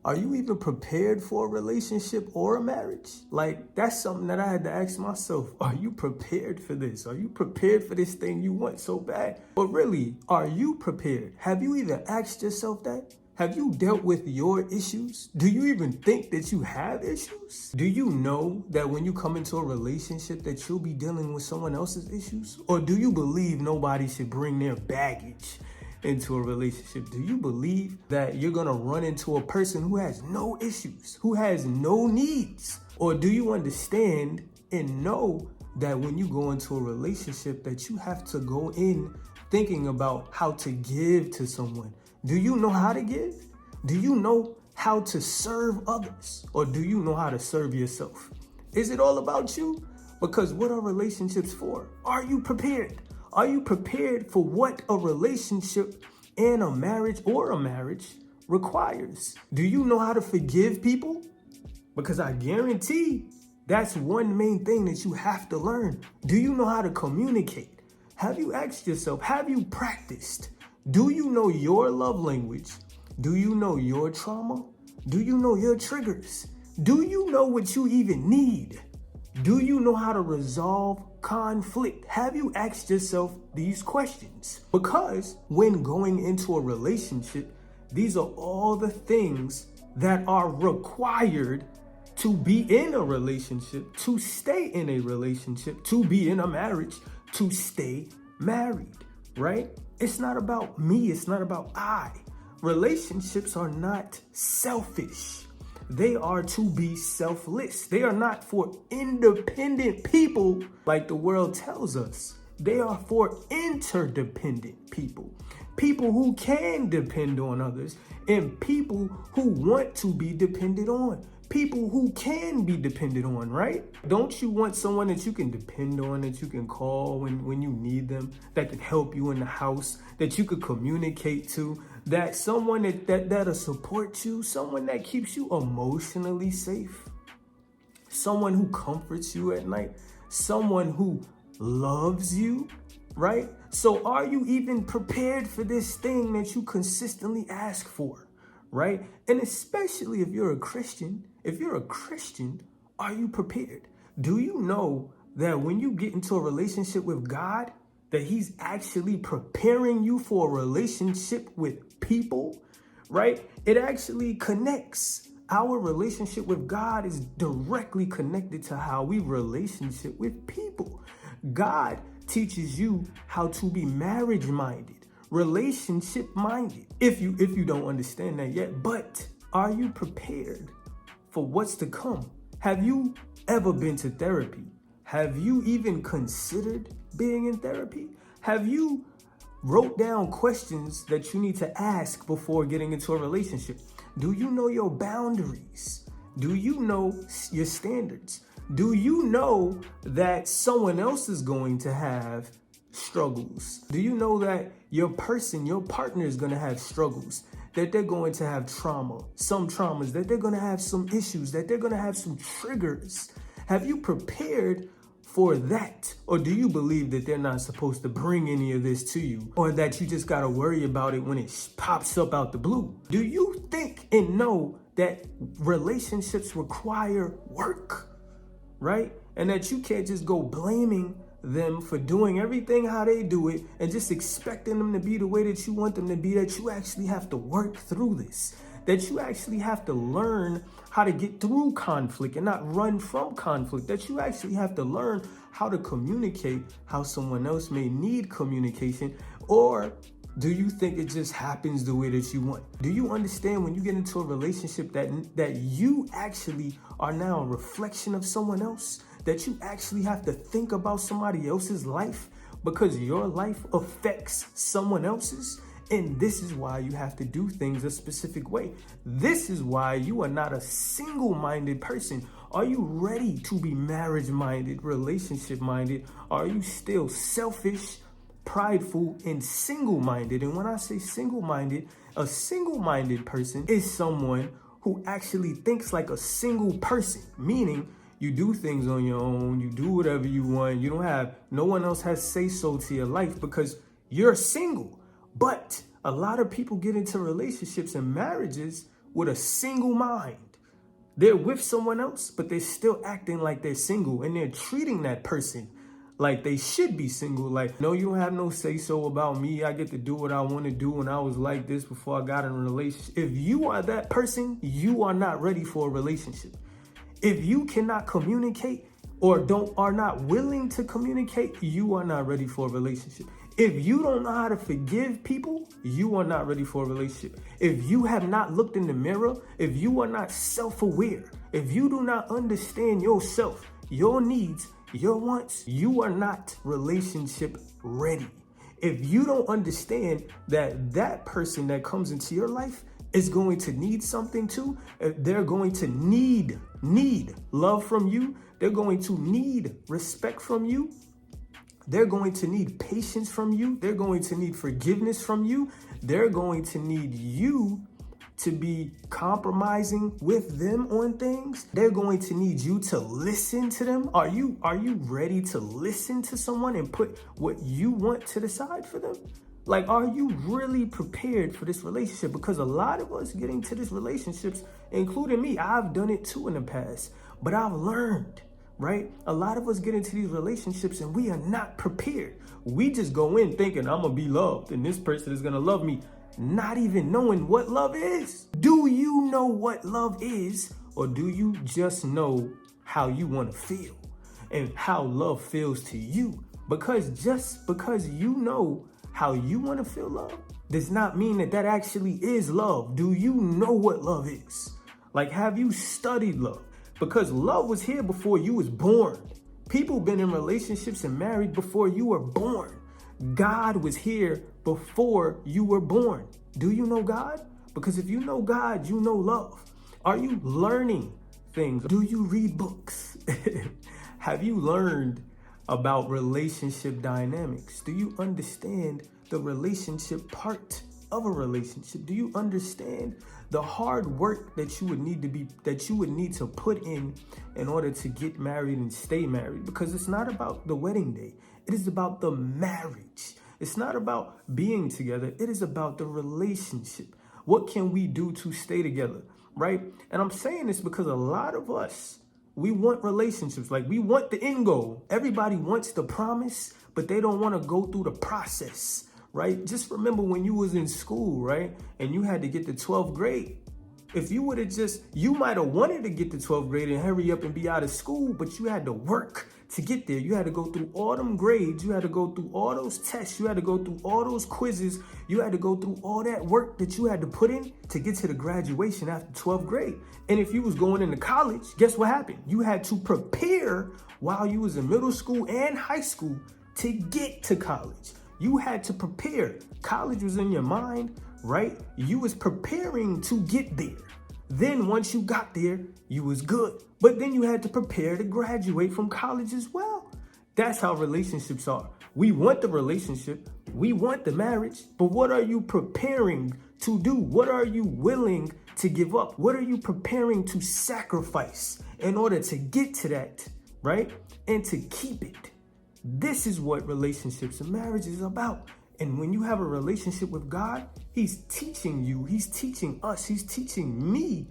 Are you even prepared for a relationship or a marriage? Like, that's something that I had to ask myself. Are you prepared for this? Are you prepared for this thing you want so bad? But really, are you prepared? Have you even asked yourself that? Have you dealt with your issues? Do you even think that you have issues? Do you know that when you come into a relationship that you'll be dealing with someone else's issues? Or do you believe nobody should bring their baggage into a relationship? Do you believe that you're gonna run into a person who has no issues, who has no needs? Or do you understand and know that when you go into a relationship that you have to go in thinking about how to give to someone? Do you know how to give? Do you know how to serve others? Or do you know how to serve yourself? Is it all about you? Because what are relationships for? Are you prepared? Are you prepared for what a relationship and a marriage requires? Do you know how to forgive people? Because I guarantee that's one main thing that you have to learn. Do you know how to communicate? Have you asked yourself, have you practiced? Do you know your love language? Do you know your trauma? Do you know your triggers? Do you know what you even need? Do you know how to resolve conflict? Have you asked yourself these questions? Because when going into a relationship, these are all the things that are required to be in a relationship, to stay in a relationship, to be in a marriage, to stay married, right? It's not about me. It's not about I. Relationships are not selfish. They are to be selfless. They are not for independent people like the world tells us. They are for interdependent people. People who can depend on others and people who want to be depended on. People who can be depended on, right? Don't you want someone that you can depend on, that you can call when you need them, that can help you in the house, that you could communicate to, that someone that'll support you, someone that keeps you emotionally safe, someone who comforts you at night, someone who loves you, right? So are you even prepared for this thing that you consistently ask for? Right? And especially if you're a Christian, are you prepared? Do you know that when you get into a relationship with God, that he's actually preparing you for a relationship with people, right? It actually connects. Our relationship with God is directly connected to how we relationship with people. God teaches you how to be marriage-minded, relationship-minded, if you don't understand that yet. But are you prepared for what's to come? Have you ever been to therapy? Have you even considered being in therapy? Have you wrote down questions that you need to ask before getting into a relationship? Do you know your boundaries? Do you know your standards? Do you know that someone else is going to have struggles? Do you know that your partner is going to have struggles, that they're going to have trauma, some traumas, that they're going to have some issues, that they're going to have some triggers? Have you prepared for that? Or do you believe that they're not supposed to bring any of this to you, or that you just got to worry about it when it pops up out the blue? Do you think and know that relationships require work, right? And that you can't just go blaming them for doing everything how they do it and just expecting them to be the way that you want them to be, that you actually have to work through this, that you actually have to learn how to get through conflict and not run from conflict, that you actually have to learn how to communicate how someone else may need communication? Or do you think it just happens the way that you want? Do you understand when you get into a relationship that you actually are now a reflection of someone else? That you actually have to think about somebody else's life because your life affects someone else's? And this is why you have to do things a specific way. This is why you are not a single-minded person. Are you ready to be marriage-minded, relationship-minded? Are you still selfish, prideful, and single-minded? And when I say single-minded, a single-minded person is someone who actually thinks like a single person, meaning you do things on your own, you do whatever you want, no one else has say-so to your life because you're single. But a lot of people get into relationships and marriages with a single mind. They're with someone else, but they're still acting like they're single, and they're treating that person like they should be single. Like, no, you don't have no say so about me. I get to do what I want to do, and I was like this before I got in a relationship. If you are that person, you are not ready for a relationship. If you cannot communicate or are not willing to communicate, you are not ready for a relationship. If you don't know how to forgive people, you are not ready for a relationship. If you have not looked in the mirror, if you are not self-aware, if you do not understand yourself, your needs, your wants, you are not relationship ready. If you don't understand that that person that comes into your life is going to need something too, they're going to need love from you, they're going to need respect from you, they're going to need patience from you, they're going to need forgiveness from you, they're going to need you to be compromising with them on things. They're going to need you to listen to them. Are you ready to listen to someone and put what you want to the side for them? Like, are you really prepared for this relationship? Because a lot of us get into these relationships, including me, I've done it too in the past, but I've learned, right? A lot of us get into these relationships and we are not prepared. We just go in thinking I'm gonna be loved and this person is gonna love me, not even knowing what love is. Do you know what love is, or do you just know how you want to feel and how love feels to you? Because just because you know how you want to feel love does not mean that that actually is love. Do you know what love is? Like, have you studied love? Because love was here before you was born. People been in relationships and married before you were born. God was here before you were born. Do you know God? Because if you know God, you know love. Are you learning things? Do you read books? Have you learned about relationship dynamics? Do you understand the relationship part of a relationship? Do you understand the hard work that you would need to put in order to get married and stay married? Because it's not about the wedding day. It is about the marriage. It's not about being together. It is about the relationship. What can we do to stay together, right? And I'm saying this because a lot of us, we want relationships. Like, we want the end goal. Everybody wants the promise, but they don't want to go through the process, right? Just remember when you was in school, right? And you had to get to 12th grade. If you would have you might have wanted to get to 12th grade and hurry up and be out of school, but you had to work to get there. You had to go through all them grades. You had to go through all those tests. You had to go through all those quizzes. You had to go through all that work that you had to put in to get to the graduation after 12th grade. And if you was going into college, guess what happened? You had to prepare while you was in middle school and high school to get to college. You had to prepare. College was in your mind, right? You was preparing to get there. Then once you got there, you was good. But then you had to prepare to graduate from college as well. That's how relationships are. We want the relationship, we want the marriage, but what are you preparing to do? What are you willing to give up? What are you preparing to sacrifice in order to get to that, right? And to keep it. This is what relationships and marriage is about. And when you have a relationship with God, He's teaching you, He's teaching us, He's teaching me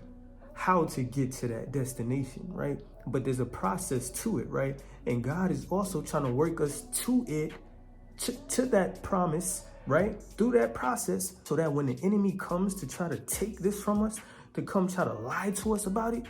how to get to that destination, right? But there's a process to it, right? And God is also trying to work us to it, to that promise, right? Through that process, so that when the enemy comes to try to take this from us, to come try to lie to us about it,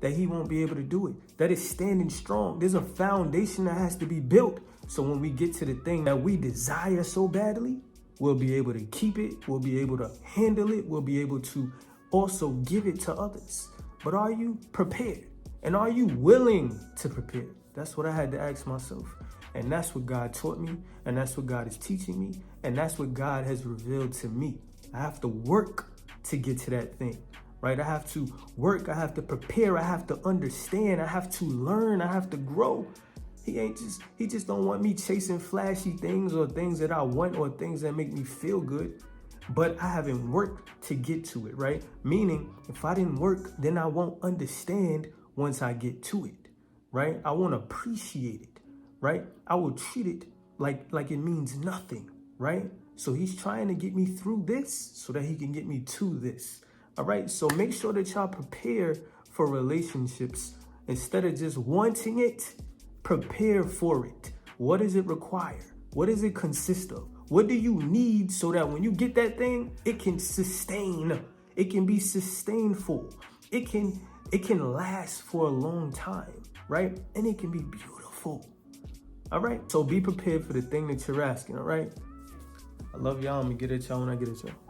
that he won't be able to do it. That it's standing strong. There's a foundation that has to be built. So when we get to the thing that we desire so badly, we'll be able to keep it. We'll be able to handle it. We'll be able to also give it to others. But are you prepared? And are you willing to prepare? That's what I had to ask myself. And that's what God taught me. And that's what God is teaching me. And that's what God has revealed to me. I have to work to get to that thing. Right? I have to work, I have to prepare, I have to understand, I have to learn, I have to grow. He just don't want me chasing flashy things or things that I want or things that make me feel good. But I haven't worked to get to it, right? Meaning, if I didn't work, then I won't understand once I get to it, right? I won't appreciate it, right? I will treat it like it means nothing, right? So he's trying to get me through this so that he can get me to this. All right, so make sure that y'all prepare for relationships. Instead of just wanting it, prepare for it. What does it require? What does it consist of? What do you need so that when you get that thing, it can sustain? It can be sustainful. It can last for a long time, right? And it can be beautiful. All right, so be prepared for the thing that you're asking, all right? I love y'all. I'm gonna get at y'all when I get at y'all.